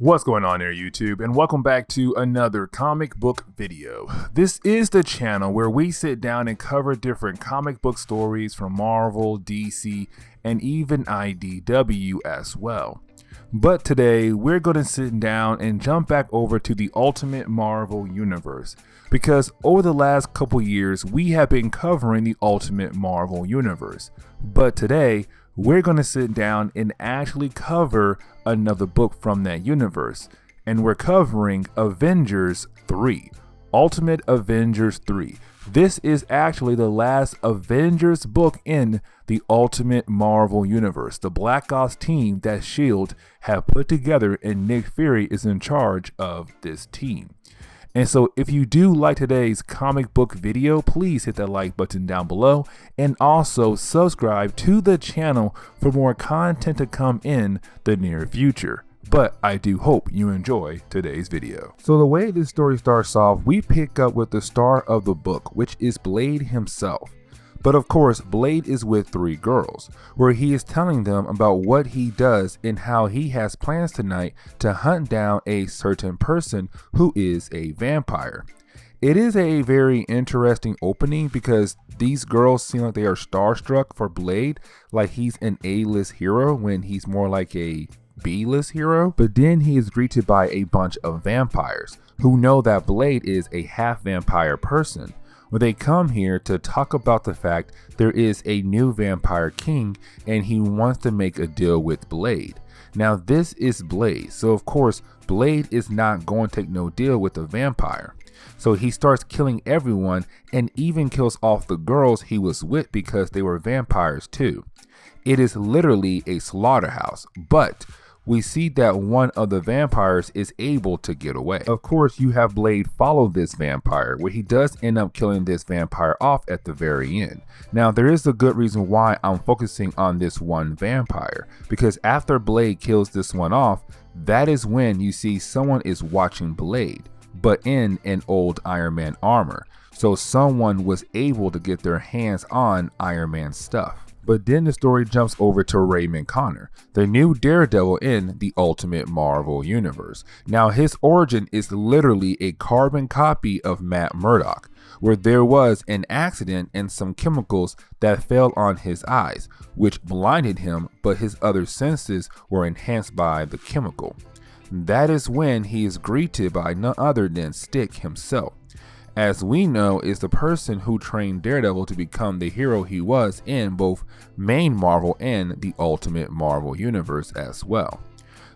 What's going on there, YouTube, and welcome back to another comic book video. This is the channel where we sit down and cover different comic book stories from Marvel, DC, and even IDW as well. But today we're going to sit down and jump back over to the Ultimate Marvel Universe, because over the last couple years we have been covering the Ultimate Marvel Universe. But today we're going to sit down and actually cover another book from that universe, and we're covering Avengers 3, Ultimate Avengers 3. This is actually the last Avengers book in the Ultimate Marvel Universe, the Black Ops team that S.H.I.E.L.D. have put together, and Nick Fury is in charge of this team. And so if you do like today's comic book video, please hit that like button down below and also subscribe to the channel for more content to come in the near future. But I do hope you enjoy today's video. So the way this story starts off, we pick up with the star of the book, which is Blade himself. But of course, Blade is with three girls, where he is telling them about what he does and how he has plans tonight to hunt down a certain person who is a vampire. It is a very interesting opening because these girls seem like they are starstruck for Blade, like he's an A-list hero when he's more like a B-list hero. But then he is greeted by a bunch of vampires who know that Blade is a half vampire person. When they come here to talk about the fact there is a new vampire king and he wants to make a deal with Blade. Now this is Blade, so of course Blade is not going to take no deal with a vampire. So he starts killing everyone and even kills off the girls he was with because they were vampires too. It is literally a slaughterhouse, but we see that one of the vampires is able to get away. Of course, you have Blade follow this vampire, where he does end up killing this vampire off at the very end. Now, there is a good reason why I'm focusing on this one vampire, because after Blade kills this one off, that is when you see someone is watching Blade, but in an old Iron Man armor. So someone was able to get their hands on Iron Man stuff. But then the story jumps over to Raymond Connor, the new Daredevil in the Ultimate Marvel Universe. Now his origin is literally a carbon copy of Matt Murdock, where there was an accident and some chemicals that fell on his eyes, which blinded him, but his other senses were enhanced by the chemical. That is when he is greeted by none other than Stick himself. As we know, is the person who trained Daredevil to become the hero he was in both main Marvel and the Ultimate Marvel Universe as well.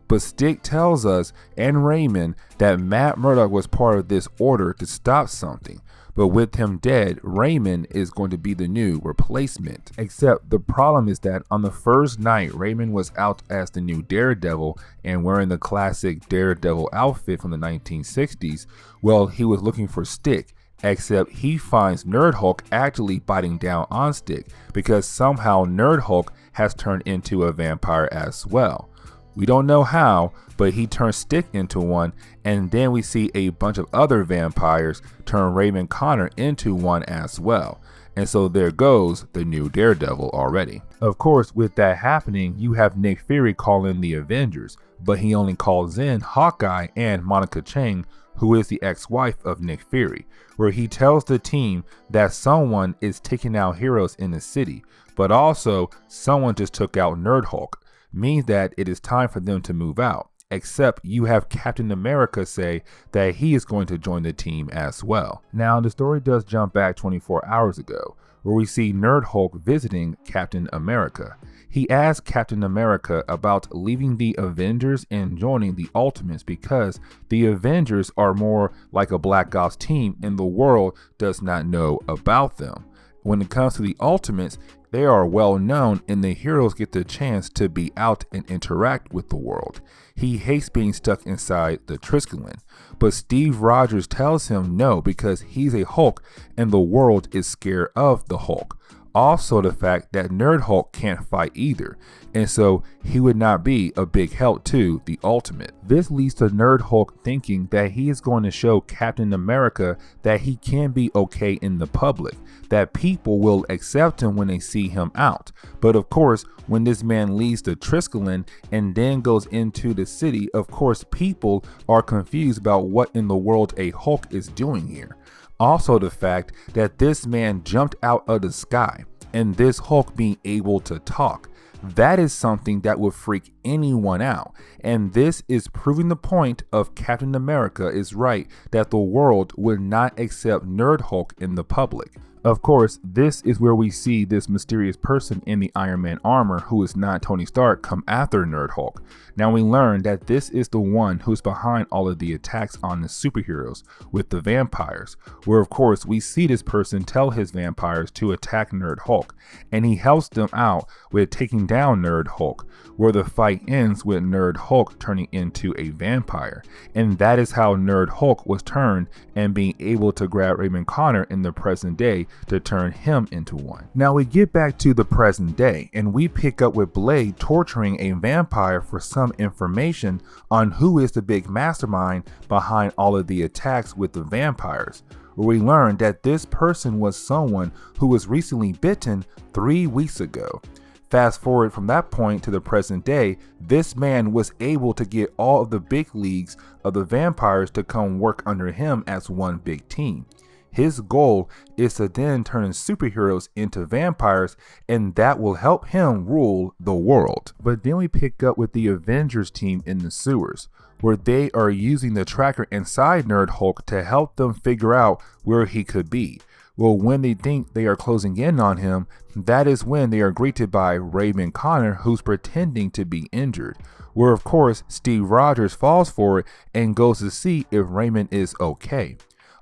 But Stick tells us and Raymond that Matt Murdock was part of this order to stop something, but with him dead, Raymond is going to be the new replacement. Except the problem is that on the first night Raymond was out as the new Daredevil and wearing the classic Daredevil outfit from the 1960s, well, he was looking for Stick, except he finds Nerd Hulk actually biting down on Stick because somehow Nerd Hulk has turned into a vampire as well. We don't know how, but he turns Stick into one, and then we see a bunch of other vampires turn Raymond Connor into one as well. And so there goes the new Daredevil already. Of course, with that happening, you have Nick Fury calling the Avengers, but he only calls in Hawkeye and Monica Chang, who is the ex-wife of Nick Fury, where he tells the team that someone is taking out heroes in the city, but also someone just took out Nerd Hulk. Means that it is time for them to move out, except you have Captain America say that he is going to join the team as well. Now the story does jump back 24 hours ago, where we see Nerd Hulk visiting Captain America. He asks Captain America about leaving the Avengers and joining the Ultimates because the Avengers are more like a Black Ops team and the world does not know about them. When it comes to the Ultimates, they are well known and the heroes get the chance to be out and interact with the world. He hates being stuck inside the Triskelion, but Steve Rogers tells him no because he's a Hulk and the world is scared of the Hulk. Also, the fact that Nerd Hulk can't fight either, and so he would not be a big help to the Ultimate. This leads to Nerd Hulk thinking that he is going to show Captain America that he can be okay in the public, that people will accept him when they see him out. But of course, when this man leaves the Triskelion and then goes into the city, of course people are confused about what in the world a Hulk is doing here. Also, the fact that this man jumped out of the sky and this Hulk being able to talk, that is something that would freak anyone out. And this is proving the point of Captain America is right, that the world would not accept Nerd Hulk in the public. Of course, this is where we see this mysterious person in the Iron Man armor, who is not Tony Stark, come after Nerd Hulk. Now we learn that this is the one who's behind all of the attacks on the superheroes with the vampires, where of course we see this person tell his vampires to attack Nerd Hulk, and he helps them out with taking down Nerd Hulk, where the fight ends with Nerd Hulk turning into a vampire. And that is how Nerd Hulk was turned and being able to grab Raymond Connor in the present day to turn him into one. Now we get back to the present day and we pick up with Blade torturing a vampire for some information on who is the big mastermind behind all of the attacks with the vampires, where we learn that this person was someone who was recently bitten 3 weeks ago. Fast forward from that point to the present day, this man was able to get all of the big leagues of the vampires to come work under him as one big team. His goal is to then turn superheroes into vampires, and that will help him rule the world. But then we pick up with the Avengers team in the sewers, where they are using the tracker inside Nerd Hulk to help them figure out where he could be. Well, when they think they are closing in on him, that is when they are greeted by Raymond Connor, who's pretending to be injured, where of course Steve Rogers falls for it and goes to see if Raymond is okay,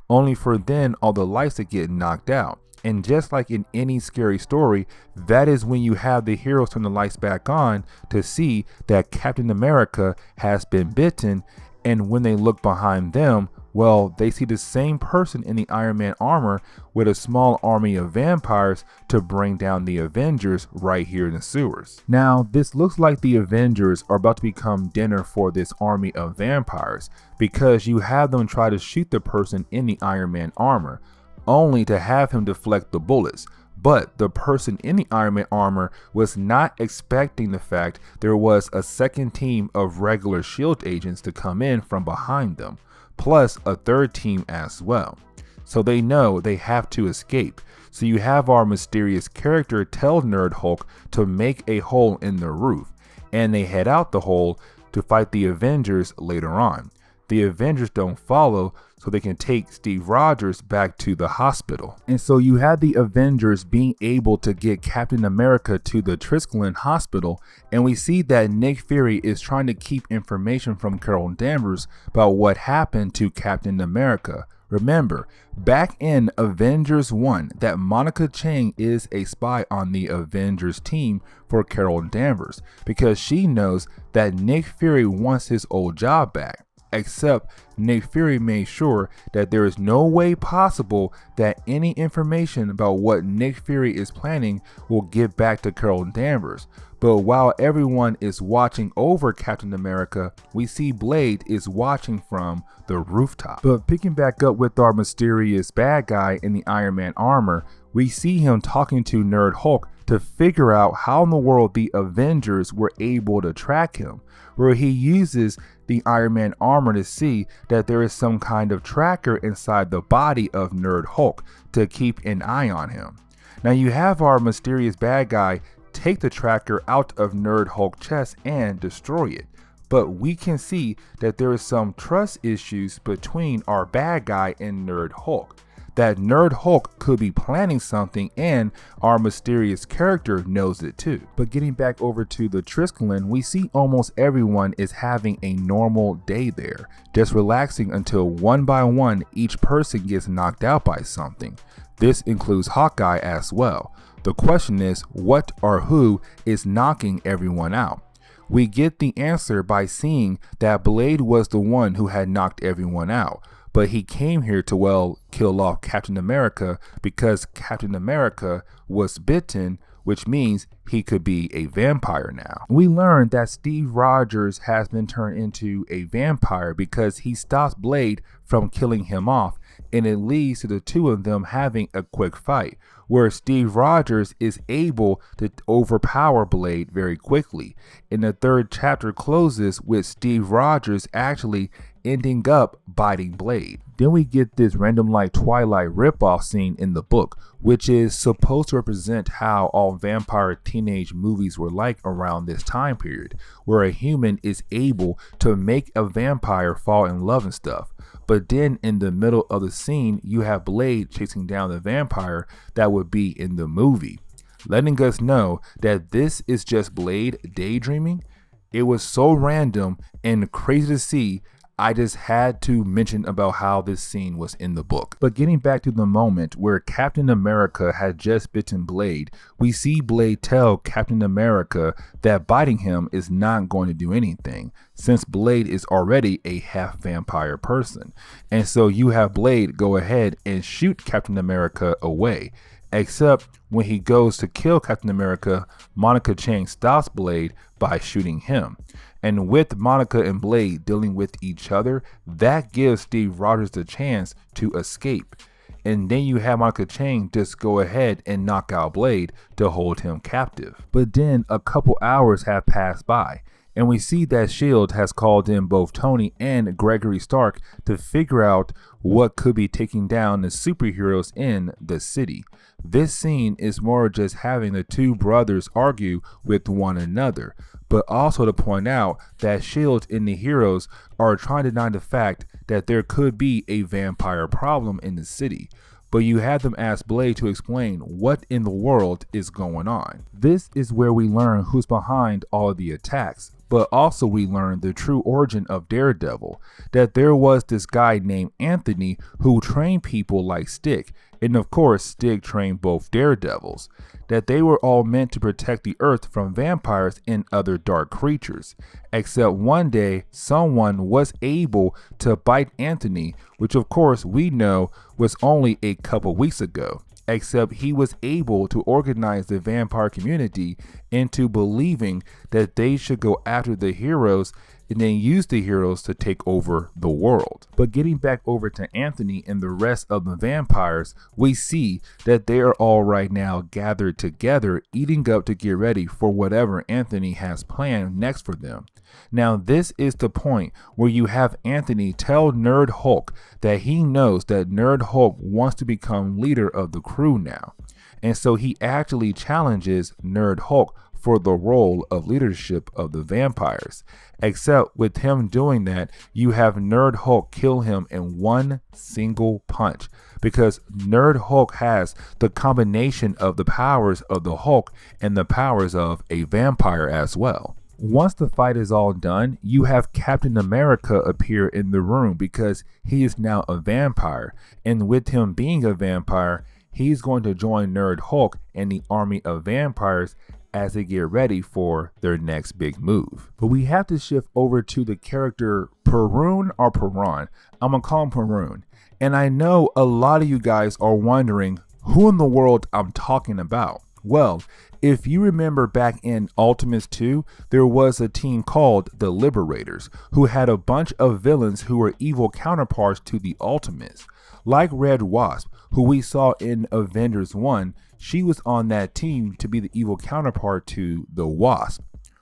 only for then all the lights to get knocked out. And just like in any scary story, that is when you have the heroes turn the lights back on to see that Captain America has been bitten, and when they look behind them, well, they see the same person in the Iron Man armor with a small army of vampires to bring down the Avengers right here in the sewers. Now, this looks like the Avengers are about to become dinner for this army of vampires, because you have them try to shoot the person in the Iron Man armor, only to have him deflect the bullets. But the person in the Iron Man armor was not expecting the fact there was a second team of regular SHIELD agents to come in from behind them, plus a third team as well. So they know they have to escape. So you have our mysterious character tell Nerd Hulk to make a hole in the roof, and they head out the hole to fight the Avengers later on. The Avengers don't follow, so they can take Steve Rogers back to the hospital. And so you have the Avengers being able to get Captain America to the Triskelion hospital, and we see that Nick Fury is trying to keep information from Carol Danvers about what happened to Captain America. Remember, back in Avengers 1, that Monica Chang is a spy on the Avengers team for Carol Danvers, because she knows that Nick Fury wants his old job back. Except Nick Fury made sure that there is no way possible that any information about what Nick Fury is planning will get back to Carol Danvers. But while everyone is watching over Captain America, we see Blade is watching from the rooftop. But picking back up with our mysterious bad guy in the Iron Man armor, we see him talking to Nerd Hulk to figure out how in the world the Avengers were able to track him, where he uses the Iron Man armor to see that there is some kind of tracker inside the body of Nerd Hulk to keep an eye on him. Now you have our mysterious bad guy take the tracker out of Nerd Hulk's chest and destroy it. But we can see that there is some trust issues between our bad guy and Nerd Hulk, that Nerd Hulk could be planning something, and our mysterious character knows it too. But getting back over to the Triskelion, we see almost everyone is having a normal day there, just relaxing until one by one each person gets knocked out by something. This includes Hawkeye as well. The question is, what or who is knocking everyone out? We get the answer by seeing that Blade was the one who had knocked everyone out. but he came here to, well, kill off Captain America because Captain America was bitten, which means he could be a vampire now. We learned that Steve Rogers has been turned into a vampire because he stops Blade from killing him off, and it leads to the two of them having a quick fight, where Steve Rogers is able to overpower Blade very quickly. And the third chapter closes with Steve Rogers actually ending up biting Blade. Then we get this random like Twilight ripoff scene in the book, which is supposed to represent how all vampire teenage movies were like around this time period, where a human is able to make a vampire fall in love and stuff. But then in the middle of the scene, you have Blade chasing down the vampire that would be in the movie, letting us know that this is just Blade daydreaming. It was so random and crazy to see. I just had to mention about how this scene was in the book. But getting back to the moment where Captain America had just bitten Blade, we see Blade tell Captain America that biting him is not going to do anything, since Blade is already a half vampire person. And so you have Blade go ahead and shoot Captain America away. Except when he goes to kill Captain America, Monica Chang stops Blade by shooting him. And with Monica and Blade dealing with each other, that gives Steve Rogers the chance to escape. And then you have Monica Chang just go ahead and knock out Blade to hold him captive. But then a couple hours have passed by, and we see that S.H.I.E.L.D. has called in both Tony and Gregory Stark to figure out what could be taking down the superheroes in the city. This scene is more just having the two brothers argue with one another, but also to point out that S.H.I.E.L.D. and the heroes are trying to deny the fact that there could be a vampire problem in the city. But you have them ask Blade to explain what in the world is going on. This is where we learn who's behind all of the attacks, but also we learn the true origin of Daredevil, that there was this guy named Anthony who trained people like Stick, and of course Stick trained both Daredevils, that they were all meant to protect the earth from vampires and other dark creatures, except one day someone was able to bite Anthony, which of course we know was only a couple weeks ago. Except he was able to organize the vampire community into believing that they should go after the heroes and then use the heroes to take over the world. But getting back over to Anthony and the rest of the vampires, we see that they are all right now gathered together, eating up to get ready for whatever Anthony has planned next for them. Now this is the point where you have Anthony tell Nerd Hulk that he knows that Nerd Hulk wants to become leader of the crew now. And so he actually challenges Nerd Hulk for the role of leadership of the vampires. Except with him doing that, you have Nerd Hulk kill him in one single punch, because Nerd Hulk has the combination of the powers of the Hulk and the powers of a vampire as well. Once the fight is all done, you have Captain America appear in the room because he is now a vampire, and with him being a vampire, he's going to join Nerd Hulk and the army of vampires as they get ready for their next big move. But we have to shift over to the character Perun or Perun. I'm gonna call him Perun. And I know a lot of you guys are wondering who in the world I'm talking about. Well, if you remember back in Ultimates 2, there was a team called the Liberators who had a bunch of villains who were evil counterparts to the Ultimates. Like Red Wasp, who we saw in Avengers 1, she was on that team to be the evil counterpart to the Wasp.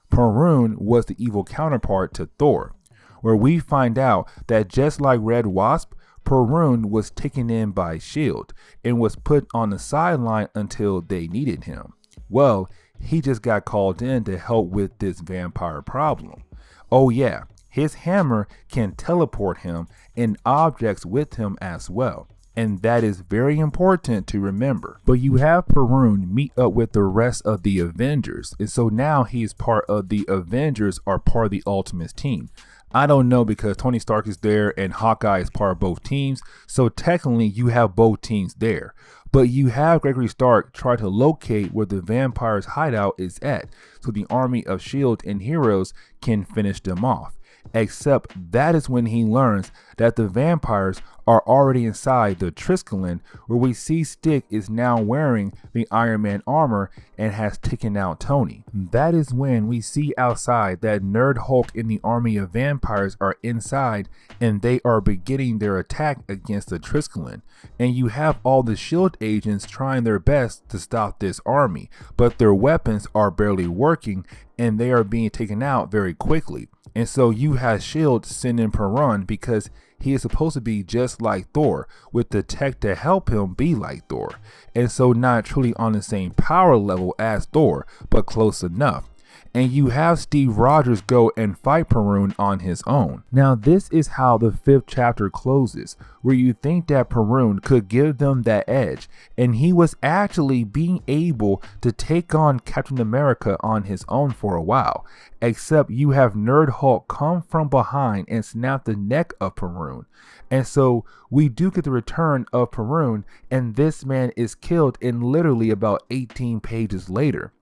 Perun was the evil counterpart to Thor, where we find out that just like Red Wasp, Perun was taken in by S.H.I.E.L.D. and was put on the sideline until they needed him. Well, he just got called in to help with this vampire problem. Oh yeah, his hammer can teleport him and objects with him as well. And that is very important to remember. But you have Perun meet up with the rest of the Avengers, and so now he's part of the Avengers or part of the Ultimates team. I don't know, because Tony Stark is there and Hawkeye is part of both teams, so technically you have both teams there. But you have Gregory Stark try to locate where the vampires' hideout is at, so the army of S.H.I.E.L.D. and heroes can finish them off. except that is when he learns that the vampires are already inside the Triskelion, where we see Stick is now wearing the Iron Man armor and has taken out Tony. That is when we see outside that Nerd Hulk and the army of vampires are inside and they are beginning their attack against the Triskelion. And you have all the SHIELD agents trying their best to stop this army, but their weapons are barely working and they are being taken out very quickly. And so you have SHIELD sending Perun because he is supposed to be just like Thor, with the tech to help him be like Thor. And so not truly on the same power level as Thor, but close enough. And you have Steve Rogers go and fight Perun on his own. Now this is how the 5th chapter closes, where you think that Perun could give them that edge, and he was actually being able to take on Captain America on his own for a while, except you have Nerd Hulk come from behind and snap the neck of Perun. And so we do get the return of Perun, and this man is killed in literally about 18 pages later.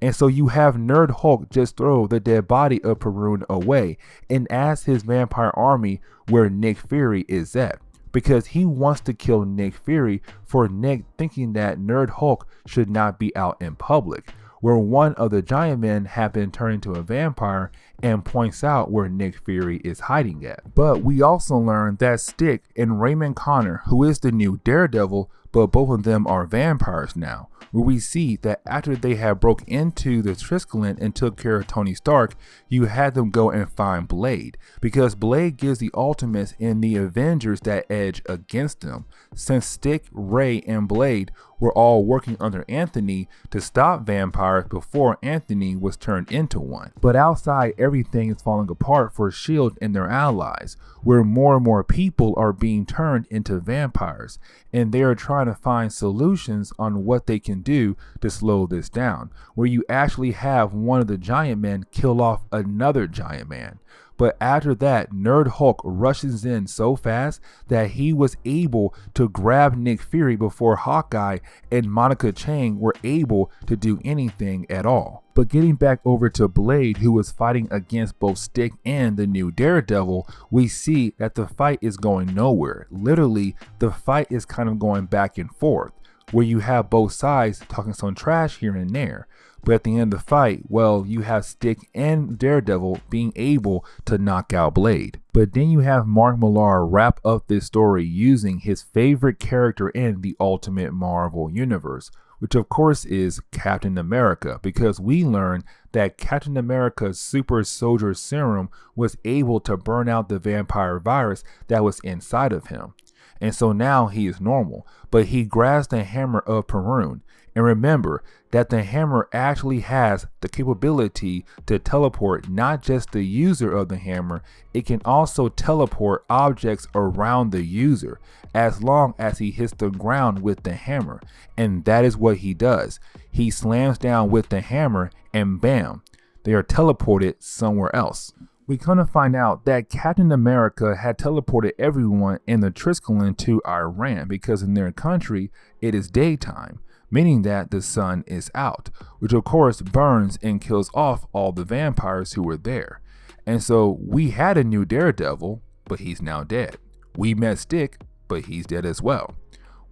And so you have Nerd Hulk just throw the dead body of Perun away and ask his vampire army where Nick Fury is at, because he wants to kill Nick Fury for Nick thinking that Nerd Hulk should not be out in public, where one of the giant men have been turned into a vampire and points out where Nick Fury is hiding at. But we also learn that Stick and Raymond Connor, who is the new Daredevil, but both of them are vampires now, where we see that after they had broke into the Triskelion and took care of Tony Stark, you had them go and find Blade, because Blade gives the Ultimates and the Avengers that edge against them, since Stick, Ray, and Blade were all working under Anthony to stop vampires before Anthony was turned into one. But outside, everything is falling apart for SHIELD and their allies, where more and more people are being turned into vampires, and they are trying to find solutions on what they can do to slow this down, where you actually have one of the giant men kill off another giant man. But after that, Nerd Hulk rushes in so fast that he was able to grab Nick Fury before Hawkeye and Monica Chang were able to do anything at all. But getting back over to Blade, who was fighting against both Stick and the new Daredevil, we see that the fight is going nowhere. Literally, the fight is kind of going back and forth, where you have both sides talking some trash here and there. But at the end of the fight, well, you have Stick and Daredevil being able to knock out Blade. But then you have Mark Millar wrap up this story using his favorite character in the Ultimate Marvel Universe, which of course is Captain America, because we learn that Captain America's super soldier serum was able to burn out the vampire virus that was inside of him. And so now he is normal, but he grabs the hammer of Perun. And remember that the hammer actually has the capability to teleport not just the user of the hammer, it can also teleport objects around the user as long as he hits the ground with the hammer. And that is what he does. He slams down with the hammer and bam, they are teleported somewhere else. We come to find out that Captain America had teleported everyone in the Triskelion to Iran because in their country it is daytime, meaning that the sun is out, which of course burns and kills off all the vampires who were there. And so we had a new Daredevil, but he's now dead. We met Stick, but he's dead as well.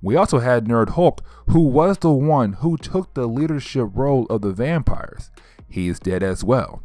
We also had Nerd Hulk, who was the one who took the leadership role of the vampires. He is dead as well.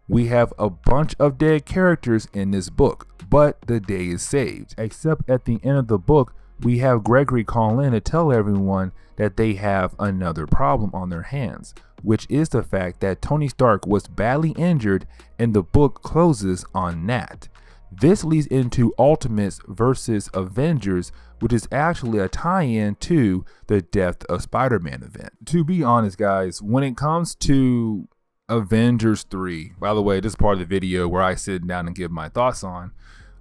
We have a bunch of dead characters in this book, but the day is saved. Except at the end of the book, we have Gregory call in to tell everyone that they have another problem on their hands, which is the fact that Tony Stark was badly injured and the book closes on that. This leads into Ultimates versus Avengers, which is actually a tie-in to the Death of Spider-Man event. To be honest, guys, when it comes to Avengers 3, by the way, this is part of the video where I sit down and give my thoughts on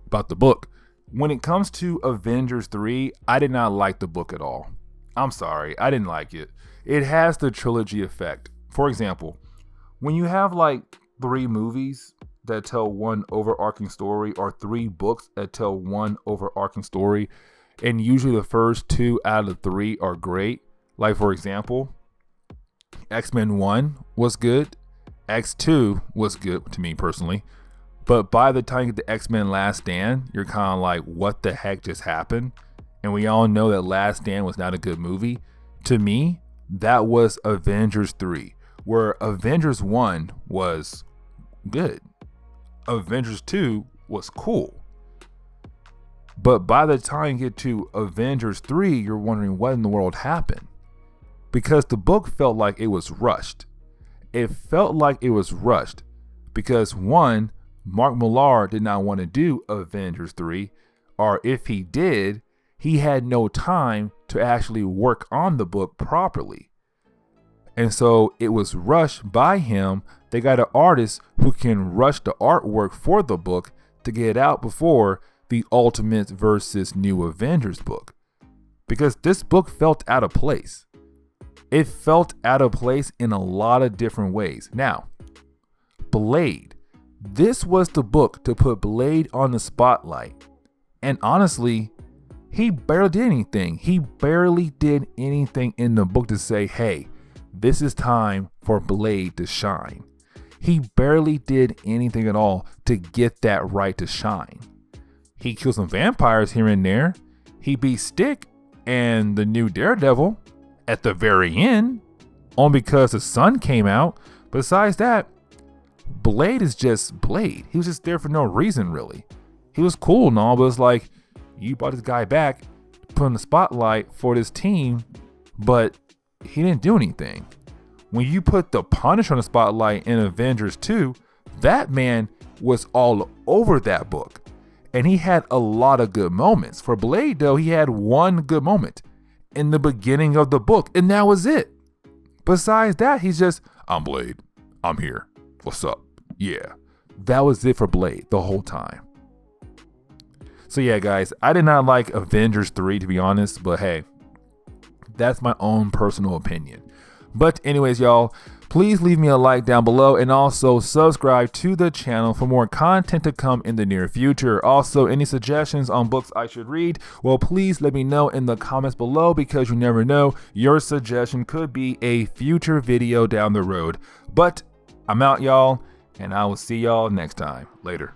about the book. When it comes to Avengers 3, I did not like the book at all. I'm sorry, I didn't like it. It has the trilogy effect. For example, when you have like 3 movies that tell one overarching story or 3 books that tell one overarching story, and usually the first 2 out of the 3 are great. Like for example, X-Men 1 was good. X2 was good to me personally. But by the time you get to X-Men Last Stand, you're kind of like, what the heck just happened? And we all know that Last Stand was not a good movie. To me, that was Avengers 3, where Avengers 1 was good. Avengers 2 was cool. But by the time you get to Avengers 3, you're wondering what in the world happened. Because the book felt like it was rushed. It felt like it was rushed because, one, Mark Millar did not want to do Avengers 3, or if he did, he had no time to actually work on the book properly. And so it was rushed by him. They got an artist who can rush the artwork for the book to get it out before the Ultimate versus New Avengers book. Because this book felt out of place. It felt out of place in a lot of different ways. Now, Blade. This was the book to put Blade on the spotlight. And honestly, he barely did anything. He barely did anything in the book to say, hey, this is time for Blade to shine. He barely did anything at all to get that right to shine. He killed some vampires here and there. He beat Stick and the new Daredevil at the very end, only because the sun came out. Besides that, Blade is just Blade. He was just there for no reason, really. He was cool and all, but it's like, you brought this guy back, put him in the spotlight for this team, but he didn't do anything. When you put the Punisher on the spotlight in Avengers 2, that man was all over that book. And he had a lot of good moments. For Blade, though, he had one good moment in the beginning of the book, and that was it. Besides that, he's just, I'm Blade. I'm here. What's up? Yeah. That was it for Blade the whole time. So yeah, guys, I did not like Avengers 3, to be honest, but hey, that's my own personal opinion. But anyways, y'all, please leave me a like down below and also subscribe to the channel for more content to come in the near future. Also, any suggestions on books I should read, well, please let me know in the comments below, because you never know, your suggestion could be a future video down the road. But I'm out, y'all, and I will see y'all next time. Later.